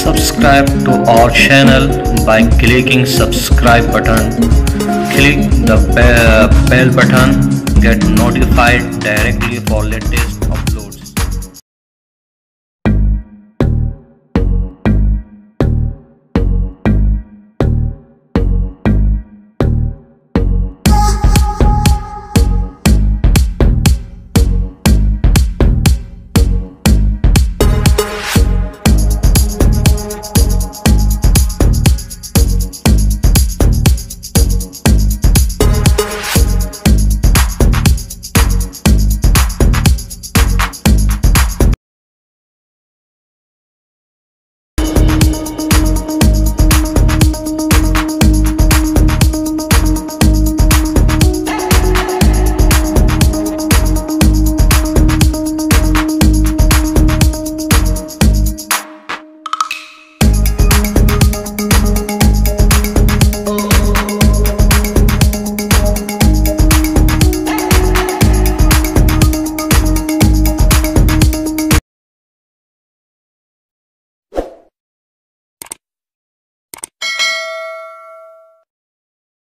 Subscribe to our channel by clicking subscribe button. Click the bell button. Get notified directly for latest